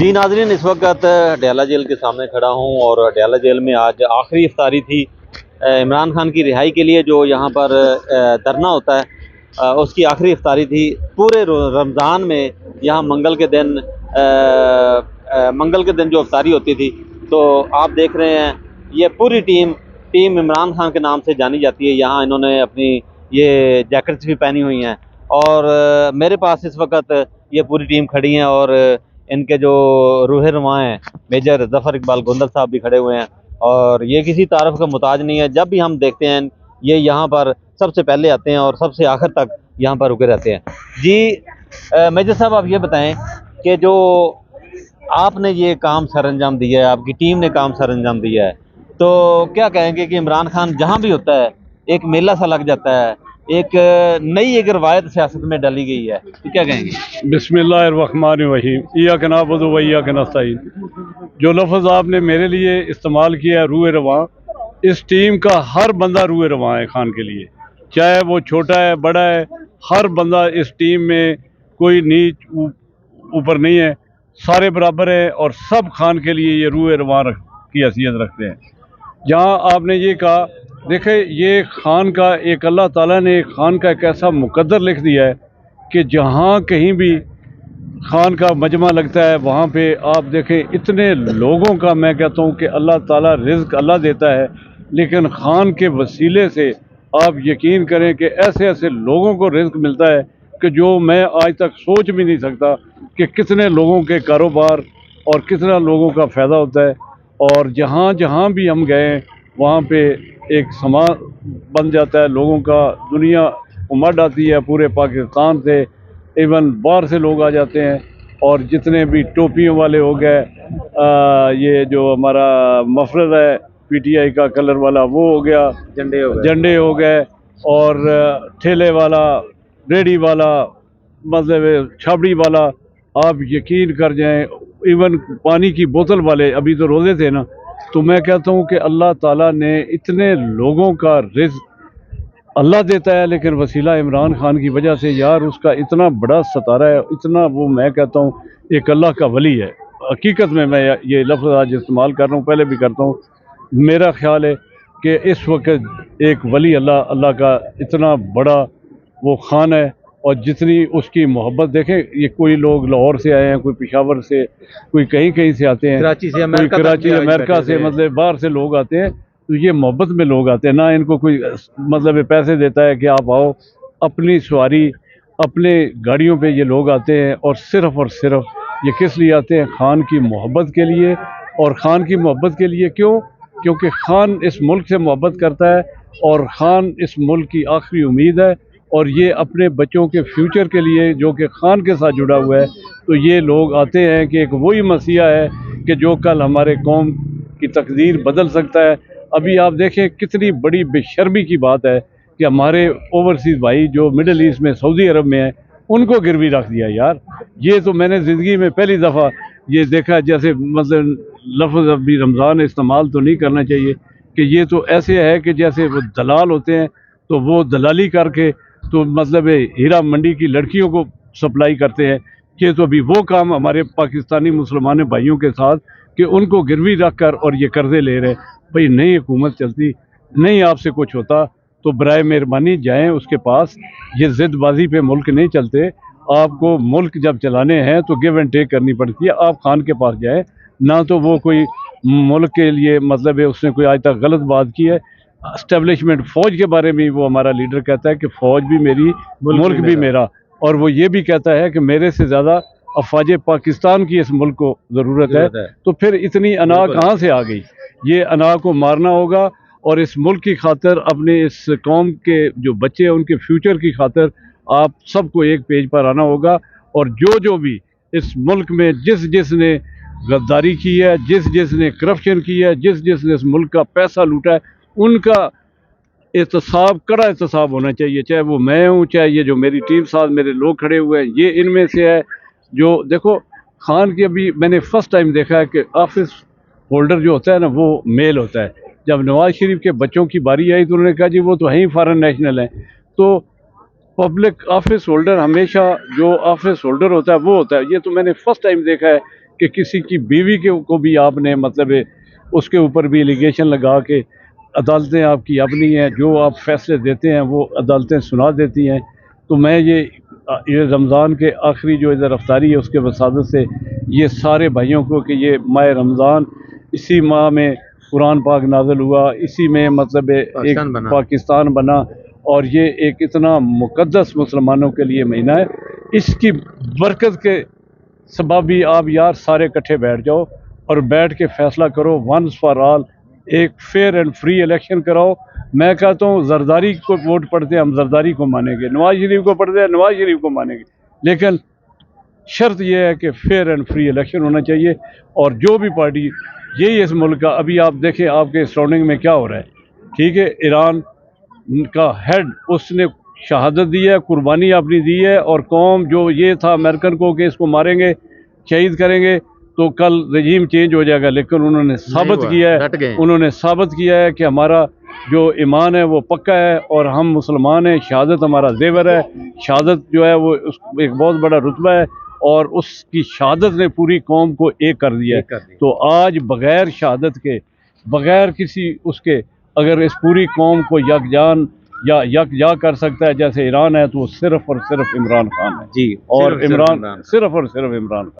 जी नाज़रीन, इस वक्त डयाला जेल के सामने खड़ा हूँ और डयाला जेल में आज आखिरी इफ्तारी थी इमरान खान की रिहाई के लिए। जो यहाँ पर धरना होता है उसकी आखिरी इफ्तारी थी पूरे रमज़ान में। यहाँ मंगल के दिन जो इफ्तारी होती थी, तो आप देख रहे हैं ये पूरी टीम इमरान खान के नाम से जानी जाती है। यहाँ इन्होंने अपनी ये जैकेट्स भी पहनी हुई हैं और मेरे पास इस वक्त ये पूरी टीम खड़ी है और इनके जो रूह रुमा हैं मेजर ज़फ़र इकबाल गोंदल साहब भी खड़े हुए हैं और ये किसी तारीफ़ का मुताज नहीं है। जब भी हम देखते हैं ये यहाँ पर सबसे पहले आते हैं और सबसे आखिर तक यहाँ पर रुके रहते हैं। जी मेजर साहब, आप ये बताएं कि जो आपने ये काम सर अंजाम दिया है, आपकी टीम ने काम सर अंजाम दिया है, तो क्या कहेंगे कि इमरान खान जहाँ भी होता है एक मेला सा लग जाता है, एक नई एक रवायत सियासत में डाली गई है, तो क्या कहेंगे? बिस्मिल्लाहिर्रहमानिर्रहीम, इय्याका नअबुदु व इय्याका नस्तईन। जो लफ्ज़ आपने मेरे लिए इस्तेमाल किया है रूह रवां, इस टीम का हर बंदा रूह रवां है खान के लिए, चाहे वो छोटा है बड़ा है। हर बंदा इस टीम में कोई नीच ऊपर नहीं है, सारे बराबर हैं और सब खान के लिए ये रूह रवां की हैसियत रखते हैं। जहाँ आपने ये कहा, देखे ये खान का एक अल्लाह ताला ने खान का एक ऐसा मुकद्दर लिख दिया है कि जहाँ कहीं भी खान का मजमा लगता है वहाँ पे आप देखें इतने लोगों का, मैं कहता हूँ कि अल्लाह ताला रिज़्क़ अल्लाह देता है, लेकिन खान के वसीले से आप यकीन करें कि ऐसे ऐसे लोगों को रिज़्क़ मिलता है कि जो मैं आज तक सोच भी नहीं सकता कि कितने लोगों के कारोबार और कितना लोगों का फ़ायदा होता है। और जहाँ जहाँ भी हम गए वहाँ पे एक समाज बन जाता है लोगों का, दुनिया उमड़ आती है पूरे पाकिस्तान से, इवन बाहर से लोग आ जाते हैं। और जितने भी टोपियों वाले हो गए, ये जो हमारा मफरल है पीटीआई का कलर वाला वो हो गया, झंडे हो गए और ठेले वाला, रेडी वाला, मतलब छाबड़ी वाला, आप यकीन कर जाएं, इवन पानी की बोतल वाले, अभी तो रोज़े थे ना, तो मैं कहता हूँ कि अल्लाह ताला ने इतने लोगों का रिज़्क़ अल्लाह देता है, लेकिन वसीला इमरान खान की वजह से यार उसका इतना बड़ा सतारा है, इतना वो, मैं कहता हूँ एक अल्लाह का वली है। हकीकत में मैं ये लफ्ज़ आज इस्तेमाल कर रहा हूँ, पहले भी करता हूँ। मेरा ख्याल है कि इस वक्त एक वली अल्लाह का इतना बड़ा वो खान है, और जितनी उसकी मोहब्बत देखें, ये कोई लोग लाहौर से आए हैं, कोई पेशावर से, कोई कहीं कहीं से आते हैं, कराची से, कोई कराची अमेरिका से, मतलब बाहर से लोग आते हैं। तो ये मोहब्बत में लोग आते हैं ना, इनको कोई मतलब पैसे देता है कि आप आओ। अपनी सवारी, अपने गाड़ियों पे ये लोग आते हैं और सिर्फ ये किस लिए आते हैं? खान की मोहब्बत के लिए। और खान की मोहब्बत के लिए क्यों? क्योंकि खान इस मुल्क से मोहब्बत करता है और खान इस मुल्क की आखिरी उम्मीद है, और ये अपने बच्चों के फ्यूचर के लिए जो कि खान के साथ जुड़ा हुआ है, तो ये लोग आते हैं कि एक वही मसीहा है कि जो कल हमारे कौम की तकदीर बदल सकता है। अभी आप देखें कितनी बड़ी बेशर्मी की बात है कि हमारे ओवरसीज़ भाई जो मिडल ईस्ट में, सऊदी अरब में हैं, उनको गिरवी रख दिया यार। ये तो मैंने ज़िंदगी में पहली दफ़ा ये देखा। जैसे मतलब लफ्ज़ अभी रमज़ान इस्तेमाल तो नहीं करना चाहिए कि ये तो ऐसे है कि जैसे वो दलाल होते हैं, तो वो दलाली करके तो मतलब हीरा मंडी की लड़कियों को सप्लाई करते हैं। कि तो अभी वो काम हमारे पाकिस्तानी मुसलमान भाइयों के साथ कि उनको गिरवी रख कर और ये कर्ज़े ले रहे। भाई नहीं हुकूमत चलती, नहीं आपसे कुछ होता तो बराए मेहरबानी जाएं उसके पास। ये ज़िदबाजी पे मुल्क नहीं चलते। आपको मुल्क जब चलाने हैं तो गिव एंड टेक करनी पड़ती है। आप खान के पास जाएं ना, तो वो कोई मुल्क के लिए मतलब है उसने कोई आज तक गलत बात की है। एस्टेब्लिशमेंट फ़ौज के बारे में वो हमारा लीडर कहता है कि फ़ौज भी मेरी, मुल्क भी मेरा। और वो ये भी कहता है कि मेरे से ज़्यादा अफवाज पाकिस्तान की इस मुल्क को ज़रूरत है। तो फिर इतनी अना कहाँ से आ गई? ये अना को मारना होगा और इस मुल्क की खातिर, अपने इस कौम के जो बच्चे हैं उनके फ्यूचर की खातिर आप सबको एक पेज पर आना होगा। और जो भी इस मुल्क में जिसने गद्दारी की है, जिसने करप्शन की है, जिसने इस मुल्क का पैसा लूटा है, उनका एहतसाब, कड़ा एहतसाब होना चाहिए। चाहे वो मैं हूँ, चाहे ये जो मेरी टीम साथ मेरे लोग खड़े हुए हैं, ये इनमें से है। जो देखो खान की अभी मैंने फ़र्स्ट टाइम देखा है कि ऑफिस होल्डर जो होता है ना वो मेल होता है। जब नवाज शरीफ के बच्चों की बारी आई तो उन्होंने कहा जी वो तो है ही फॉरेन नेशनल हैं। तो पब्लिक ऑफिस होल्डर हमेशा जो ऑफिस होल्डर होता है वो होता है। ये तो मैंने फ़र्स्ट टाइम देखा है कि किसी की बीवी को भी आपने मतलब उसके ऊपर भी एलिगेशन लगा के अदालतें आपकी अपनी हैं, जो आप फैसले देते हैं वो अदालतें सुना देती हैं। तो मैं ये रमज़ान के आखिरी जो इधर अफ्तारी है उसके वसादत से ये सारे भाइयों को कि ये माह रमज़ान इसी माह में कुरान पाक नाज़िल हुआ, इसी में मतलब एक पाकिस्तान बना और ये एक इतना मुक़द्दस मुसलमानों के लिए महीना है। इसकी बरकत के सबब भी आप यार सारे इकट्ठे बैठ जाओ और बैठ के फैसला करो वंस फॉर ऑल, एक फेयर एंड फ्री इलेक्शन कराओ। मैं कहता हूँ जरदारी को वोट पड़ते हैं हम जरदारी को मानेंगे, नवाज शरीफ को पड़ते हैं नवाज शरीफ को मानेंगे, लेकिन शर्त यह है कि फेयर एंड फ्री इलेक्शन होना चाहिए। और जो भी पार्टी यही इस मुल्क का, अभी आप देखें आपके सराउंडिंग में क्या हो रहा है, ठीक है, ईरान का हेड उसने शहादत दी है, कुर्बानी अपनी दी है, और कौम जो ये था अमेरिकन को कि इसको मारेंगे शहीद करेंगे तो कल रजीम चेंज हो जाएगा, लेकिन उन्होंने साबित किया है, उन्होंने साबित किया है कि हमारा जो ईमान है वो पक्का है और हम मुसलमान हैं। शहादत हमारा जेवर है, शहादत जो है वो एक बहुत बड़ा रुतबा है और उसकी शहादत ने पूरी कौम को एक कर दिया है। तो आज बग़ैर शहादत के, बग़ैर किसी उसके, अगर इस पूरी कौम को यकजान या यकजा कर सकता है जैसे ईरान है, तो वो सिर्फ और सिर्फ इमरान खान है जी, और इमरान सिर्फ और सिर्फ इमरान खान।